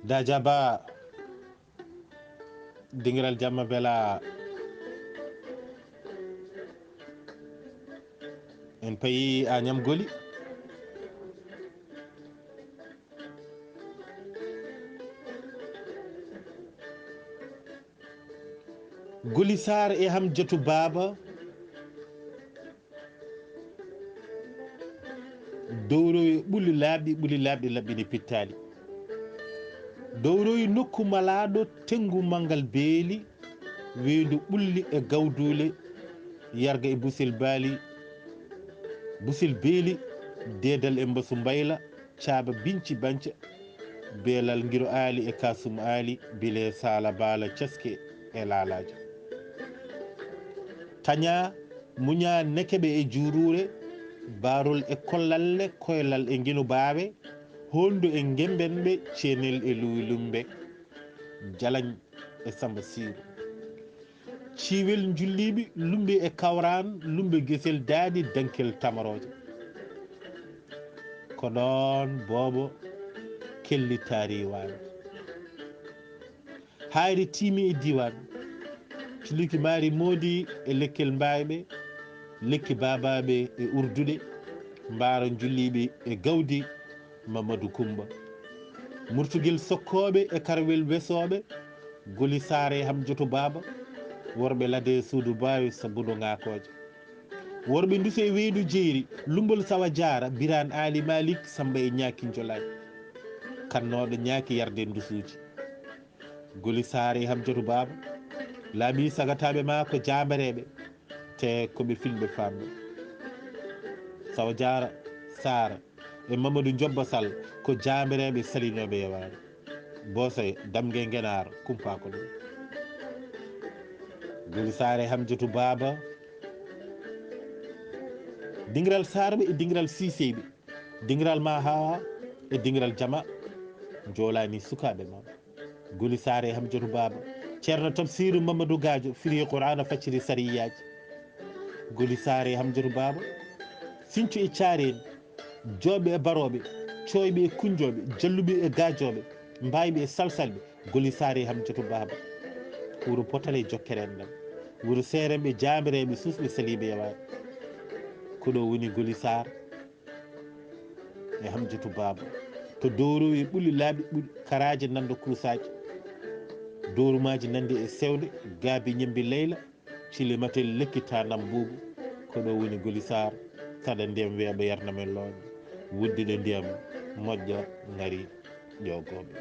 dajaba dingiral jamma bela en payi Aañam-Goli Goli Sar e Hamjatou Baba dowroyi ɓuli laaɓɗi laɓɓini pittali dowroyi nokku malaɗo tengu mangal beeli weyndu ɓulli e gawdule yarga e busil baali busil beeli dedal e mbasu mbayla caaba binci banca beelal ngiro aali e kasum aali bile sala baala caske e laalaji taña muña nekeɓe e juurure barol e kollalle koylal e guinu baawe hondu e gembenɓe cenel e luylumbe jalañ e samba siiru ciwel julliɓe lumbe e kawran lumbe guesel daadi dankel tamaroje ko ɗon boobo kellitari waalo hayri timi e diwan ciliki maari moodi e lekkel mbayɓe lekki babaɓe e urduɗe mbara julliɓe e gawdi Mamadou Coumba murtugel sokkoɓe e karwel wesoɓe Goli Sar e Hamjatou Baba worɓe lade suudu bawi sabudo ngakoje worɓe duso e weydu jeeri lumbol sawa diara biran ali malik samba e ñaki jolani kannoɗo ñaaki yarde dusuji Goli Sar e Hamjatou Baba laaɓi sagataɓe ma ko jambareɓe te koɓe filɓe famɓe sawa diara Sara e Mamadou Diobba Sall ko jambireɓe salinoɓe yewani Bosoye damgue guenar kumpa ko ɗum Goli Sar e Hamjatou Baba dingiral sarɓe e dingiral siseyɓe dingiral ma hawa e dingiral jama jolani sukaɓe ma Goli Sar e Hamjatou Baba ceerno Tamsirou Mamadou Gadio firi Qur'ana facciri sariyaji Goli Sar e Hamjatou Baba Sinthiou e Thiarène jooɓe e baroɓe coyɓe e kunjoɓe jalluɓe e gajoɓe mbayɓe e salsalɓe Goli Sar e Hamjatou Baba wuro potale jokkere en ɗam wuro seeremɓe jamireɓe susɓe saliɓe yewani ko ɗo woni Goli Sar e Hamjatou Baba to dowrowi ɓuuli laaɓi ɓuuri karaje nanda kuusaji dowrumaji nande e sewde gaabi ñambi leyla cilimatel lekkita nam buubu ko ɗo woni Goli Sar saɗa ndiyam weeɓa yarnamen looñe wuddiɗo ndiyam moƴƴa ngari ƴogoɓe